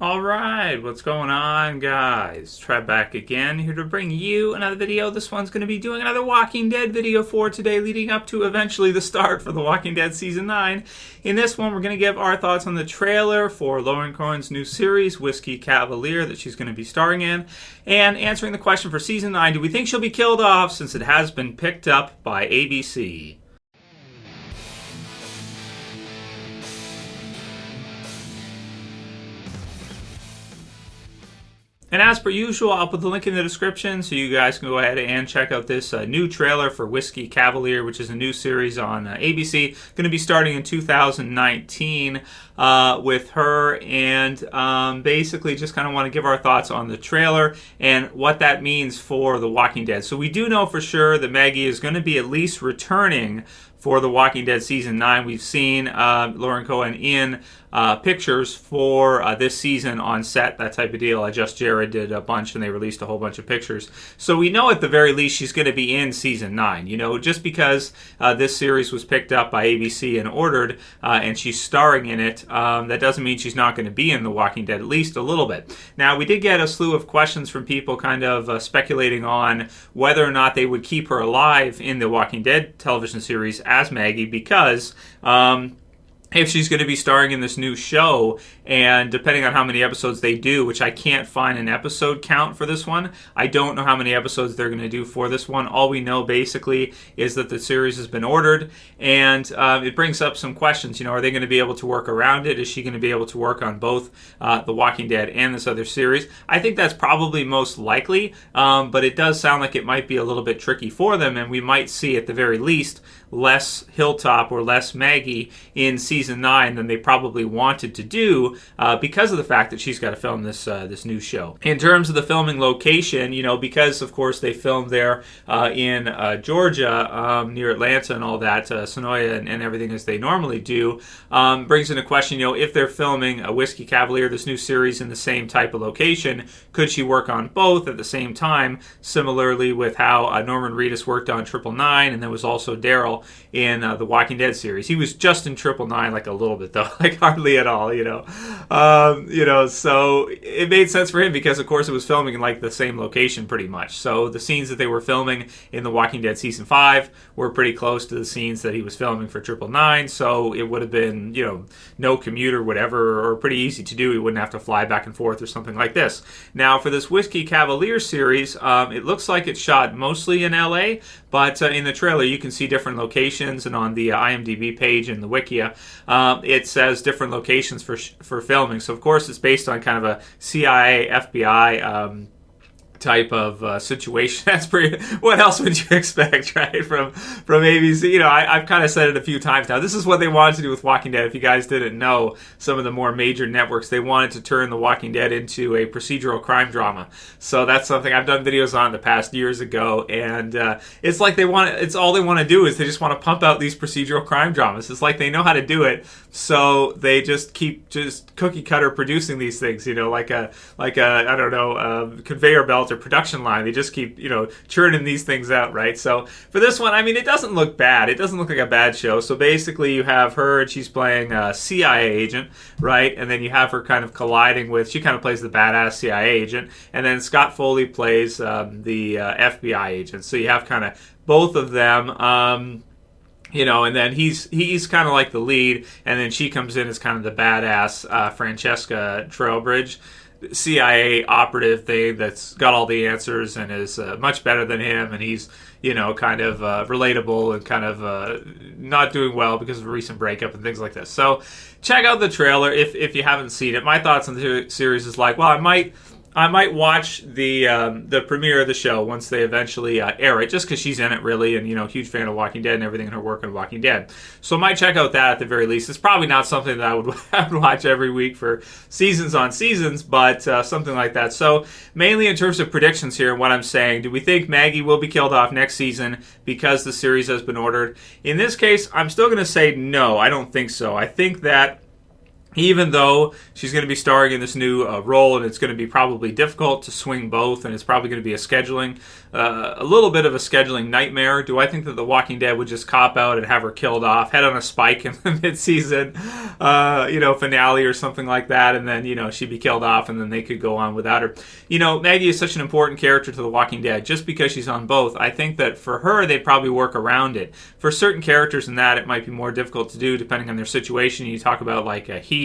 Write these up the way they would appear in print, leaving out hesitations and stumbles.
Alright, what's going on, guys? Trev back again, here to bring you another video. This one's going to be doing another Walking Dead video for today, leading up to eventually the start for The Walking Dead Season 9. In this one, we're going to give our thoughts on the trailer for Lauren Cohan's new series, Whiskey Cavalier, that she's going to be starring in, and answering the question for Season 9, do we think she'll be killed off since it has been picked up by ABC? And as per usual, I'll put the link in the description so you guys can go ahead and check out this new trailer for Whiskey Cavalier, which is a new series on ABC. Going to be starting in 2019 with her, and basically just kind of want to give our thoughts on the trailer and what that means for The Walking Dead. So we do know for sure that Maggie is going to be at least returning for The Walking Dead Season 9. We've seen Lauren Cohan in pictures for this season on set, that type of deal. Just Jared did a bunch, and they released a whole bunch of pictures. So we know at the very least she's going to be in Season 9. You know, just because this series was picked up by ABC and ordered, and she's starring in it, that doesn't mean she's not going to be in The Walking Dead, at least a little bit. Now, we did get a slew of questions from people kind of speculating on whether or not they would keep her alive in The Walking Dead television series as Maggie, because if she's going to be starring in this new show, and depending on how many episodes they do, which I can't find an episode count for this one, I don't know how many episodes they're going to do for this one. All we know basically is that the series has been ordered, and it brings up some questions. You know, are they going to be able to work around it? Is she going to be able to work on both The Walking Dead and this other series? I think that's probably most likely, but it does sound like it might be a little bit tricky for them, and we might see at the very least less Hilltop or less Maggie in Season 9 than they probably wanted to do because of the fact that she's got to film this this new show. In terms of the filming location, you know, because of course they filmed there in Georgia, near Atlanta and all that, Sonoya and everything as they normally do, brings into question, you know, if they're filming a Whiskey Cavalier, this new series, in the same type of location, could she work on both at the same time? Similarly with how Norman Reedus worked on 999, and there was also Daryl in the Walking Dead series. He was just in 999, like a little bit though, like hardly at all, you know. So it made sense for him because of course it was filming in like the same location pretty much. So the scenes that they were filming in The Walking Dead Season 5 were pretty close to the scenes that he was filming for 999, so it would have been, you know, no commute or whatever, or pretty easy to do. He wouldn't have to fly back and forth or something like this. Now for this Whiskey Cavalier series, it looks like it's shot mostly in LA, but in the trailer you can see different locations, and on the IMDb page in the Wikia, it says different locations for filming. So of course it's based on kind of a CIA, FBI type of situation. That's pretty. What else would you expect, right? From ABC. You know, I've kind of said it a few times now. This is what they wanted to do with Walking Dead. If you guys didn't know, some of the more major networks, they wanted to turn The Walking Dead into a procedural crime drama. So that's something I've done videos on in the past years ago, and it's like it's all they want to do is they just want to pump out these procedural crime dramas. It's like they know how to do it, so they just keep cookie cutter producing these things. You know, like a I don't know, conveyor belt or production line. They just keep, you know, churning these things out, right? So for this one, I mean, it doesn't look bad. It doesn't look like a bad show. So basically you have her, and she's playing a CIA agent, right? And then you have her kind of colliding with, she kind of plays the badass CIA agent, and then Scott Foley plays the FBI agent. So you have kind of both of them, you know, and then he's kind of like the lead, and then she comes in as kind of the badass Francesca Trailbridge, CIA operative thing that's got all the answers and is much better than him, and he's, you know, kind of relatable and kind of not doing well because of a recent breakup and things like this. So check out the trailer if you haven't seen it. My thoughts on the series is like, well, I might watch the premiere of the show once they eventually air it, just because she's in it, really, and, you know, huge fan of Walking Dead and everything in her work on Walking Dead. So I might check out that at the very least. It's probably not something that I would watch every week for seasons on seasons, but something like that. So mainly in terms of predictions here, what I'm saying, do we think Maggie will be killed off next season because the series has been ordered? In this case, I'm still going to say no, I don't think so. I think that even though she's going to be starring in this new role, and it's going to be probably difficult to swing both, and it's probably going to be a little bit of a scheduling nightmare. Do I think that The Walking Dead would just cop out and have her killed off, head on a spike in the mid-season, finale or something like that, and then, she'd be killed off, and then they could go on without her. Maggie is such an important character to The Walking Dead, just because she's on both. I think that for her, they'd probably work around it. For certain characters in that, it might be more difficult to do, depending on their situation. You talk about, like, Heath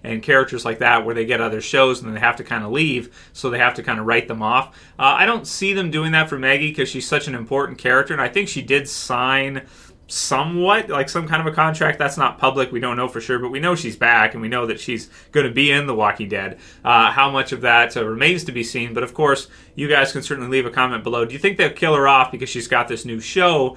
and characters like that where they get other shows and then they have to kind of leave, so they have to kind of write them off. I don't see them doing that for Maggie because she's such an important character, and I think she did sign somewhat, like some kind of a contract. That's not public, we don't know for sure, but we know she's back and we know that she's going to be in The Walking Dead. How much of that remains to be seen, but of course you guys can certainly leave a comment below. Do you think they'll kill her off because she's got this new show?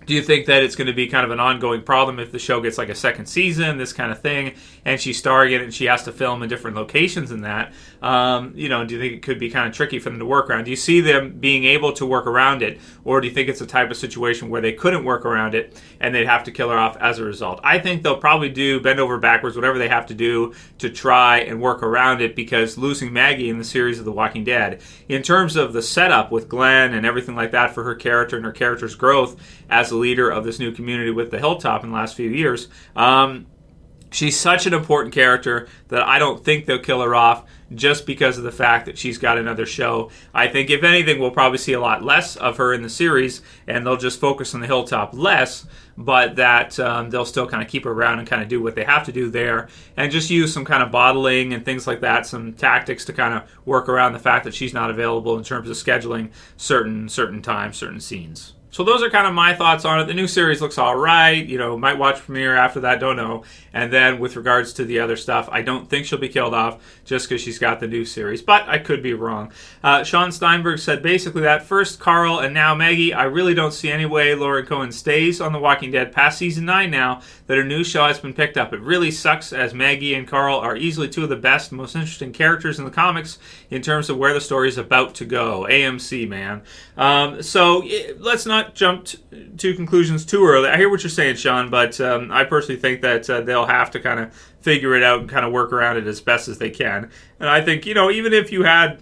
Do you think that it's going to be kind of an ongoing problem if the show gets like a second season, this kind of thing, and she's starring in it and she has to film in different locations and that? Do you think it could be kind of tricky for them to work around? Do you see them being able to work around it, or do you think it's a type of situation where they couldn't work around it and they'd have to kill her off as a result? I think they'll probably bend over backwards, whatever they have to do to try and work around it, because losing Maggie in the series of The Walking Dead, in terms of the setup with Glenn and everything like that for her character and her character's growth as a leader of this new community with the Hilltop in the last few years, she's such an important character that I don't think they'll kill her off just because of the fact that she's got another show. I think, if anything, we'll probably see a lot less of her in the series, and they'll just focus on the Hilltop less, but that they'll still kind of keep her around and kind of do what they have to do there, and just use some kind of bottling and things like that, some tactics to kind of work around the fact that she's not available in terms of scheduling certain times, certain scenes. So those are kind of my thoughts on it. The new series looks all right. Might watch premiere after that, don't know. And then with regards to the other stuff, I don't think she'll be killed off just because she's got the new series. But I could be wrong. Shawn Steinberg said basically that first Carl and now Maggie. I really don't see any way Lauren Cohan stays on The Walking Dead past season 9 now that her new show has been picked up. It really sucks, as Maggie and Carl are easily two of the best, most interesting characters in the comics in terms of where the story is about to go. AMC, man. So let's not jump to conclusions too early. I hear what you're saying, Shawn, but I personally think that they'll have to kind of figure it out and kind of work around it as best as they can. And I think, even if you had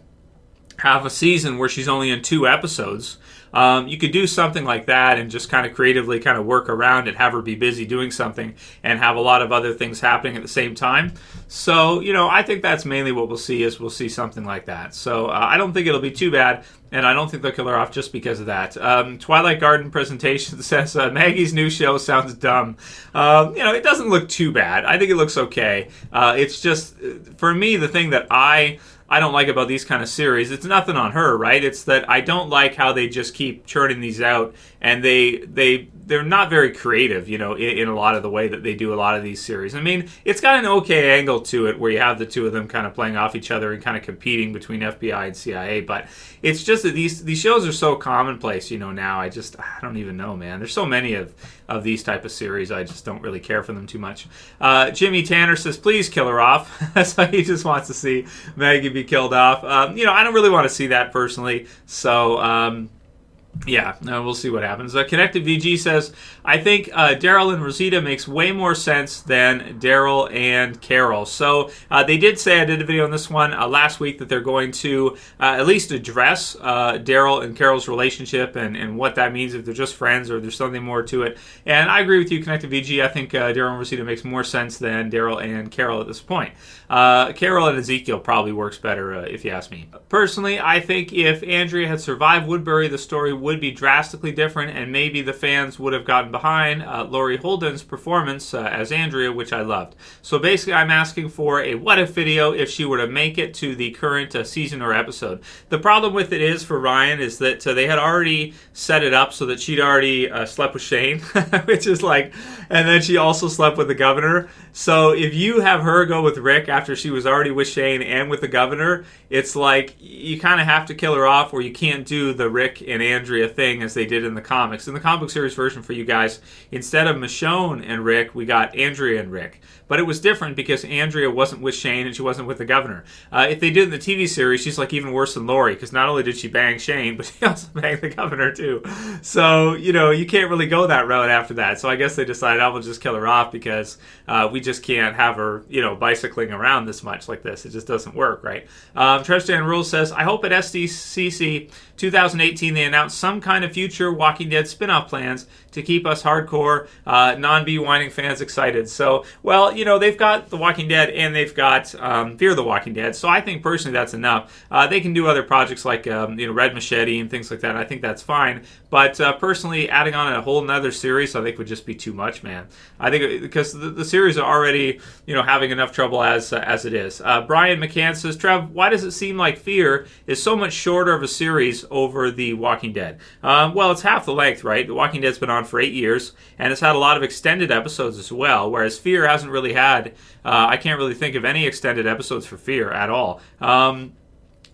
half a season where she's only in 2 episodes, you could do something like that and just kind of creatively kind of work around it, have her be busy doing something and have a lot of other things happening at the same time. So, I think that's mainly what we'll see something like that. So I don't think it'll be too bad, and I don't think they'll kill her off just because of that. Twilight Garden presentation says Maggie's new show sounds dumb. It doesn't look too bad. I think it looks okay. It's just, for me, the thing that I don't like about these kind of series, it's nothing on her, right? It's that I don't like how they just keep churning these out, and they're not very creative, in a lot of the way that they do a lot of these series. I mean, it's got an okay angle to it where you have the two of them kind of playing off each other and kind of competing between FBI and CIA, but it's just that these shows are so commonplace, now. I don't even know, man. There's so many of these type of series, I just don't really care for them too much. Jimmie Tanner says, please kill her off. So he just wants to see Maggie be killed off. I don't really want to see that personally, so we'll see what happens. Connected VG says, I think Daryl and Rosita makes way more sense than Daryl and Carol. So they did say, I did a video on this one last week, that they're going to at least address Daryl and Carol's relationship and what that means, if they're just friends or there's something more to it. And I agree with you, Connected VG. I think Daryl and Rosita makes more sense than Daryl and Carol at this point. Carol and Ezekiel probably works better, if you ask me. Personally, I think if Andrea had survived Woodbury, the story would be drastically different, and maybe the fans would have gotten behind Laurie Holden's performance as Andrea, which I loved. So basically, I'm asking for a what-if video if she were to make it to the current season or episode. The problem with it is, for Ryan, is that they had already set it up so that she'd already slept with Shane, which is like, and then she also slept with the governor. So if you have her go with Rick after she was already with Shane and with the governor, it's like you kind of have to kill her off, or you can't do the Rick and Andrea thing as they did in the comics. In the comic book series version for you guys, instead of Michonne and Rick, we got Andrea and Rick. but it was different because Andrea wasn't with Shane and she wasn't with the governor. If they did in the TV series, she's like even worse than Laurie, because not only did she bang Shane, but she also banged the governor too. So, you can't really go that route after that. So I guess they decided, I will just kill her off because we just can't have her, bicycling around this much like this. It just doesn't work, right? Trev Rules says, I hope at SDCC 2018 they announce some kind of future Walking Dead spin-off plans to keep us hardcore non-bee whining fans excited. So, well, they've got The Walking Dead and they've got Fear the Walking Dead. So I think personally that's enough. They can do other projects like Red Machete and things like that. And I think that's fine. But personally, adding on a whole nother series, I think would just be too much, man. I think because the series are already having enough trouble as it is. Brian McCann says, Trev, why does it seem like Fear is so much shorter of a series over The Walking Dead? Well, it's half the length, right? The Walking Dead's been on for 8 years, and it's had a lot of extended episodes as well, whereas Fear hasn't really had, I can't really think of any extended episodes for Fear at all.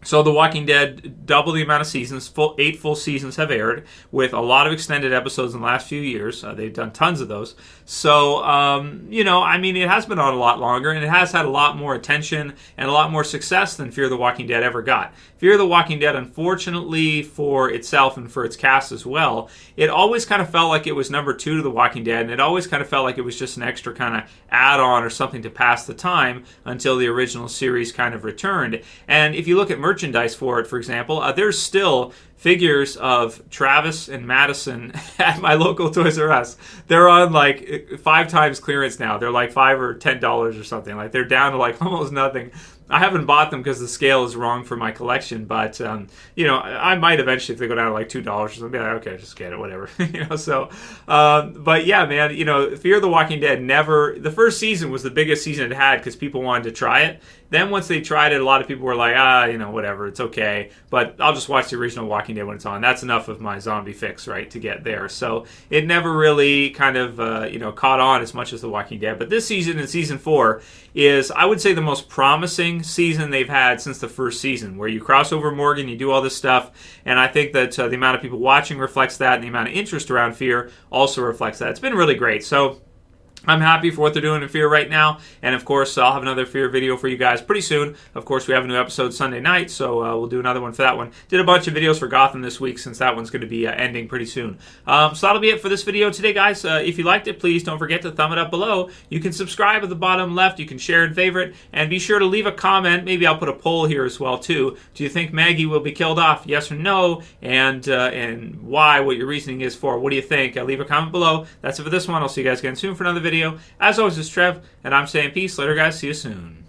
So The Walking Dead, double the amount of seasons, 8 full seasons have aired, with a lot of extended episodes in the last few years. They've done tons of those. So, it has been on a lot longer, and it has had a lot more attention and a lot more success than Fear the Walking Dead ever got. Fear the Walking Dead, unfortunately for itself and for its cast as well, it always kind of felt like it was number 2 to The Walking Dead, and it always kind of felt like it was just an extra kind of add-on or something to pass the time until the original series kind of returned. And if you look at merchandise for it, for example, there's still figures of Travis and Madison at my local Toys R Us. They're on like 5 times clearance now. They're like $5 or $10 or something. Like they're down to like almost nothing. I haven't bought them because the scale is wrong for my collection, but I might eventually, if they go down to like $2 or something, be like, okay, just get it, whatever. But yeah, man, Fear the Walking Dead the first season was the biggest season it had because people wanted to try it. Then once they tried it, a lot of people were like, whatever, it's okay. But I'll just watch the original Walking Dead when it's on. That's enough of my zombie fix, right, to get there. So it never really kind of, caught on as much as The Walking Dead. But this season, in season 4, is, I would say, the most promising season they've had since the first season, where you cross over Morgan, you do all this stuff. And I think that the amount of people watching reflects that, and the amount of interest around Fear also reflects that. It's been really great. So I'm happy for what they're doing in Fear right now, and of course I'll have another Fear video for you guys pretty soon. Of course, we have a new episode Sunday night, so we'll do another one for that one. Did a bunch of videos for Gotham this week since that one's going to be ending pretty soon. So that'll be it for this video today, guys. If you liked it, please don't forget to thumb it up below. You can subscribe at the bottom left, you can share and favorite, and be sure to leave a comment. Maybe I'll put a poll here as well too. Do you think Maggie will be killed off? Yes or no? And why? What your reasoning is for? What do you think? Leave a comment below. That's it for this one. I'll see you guys again soon for another video. As always, this is Trev, and I'm saying peace. Later, guys. See you soon.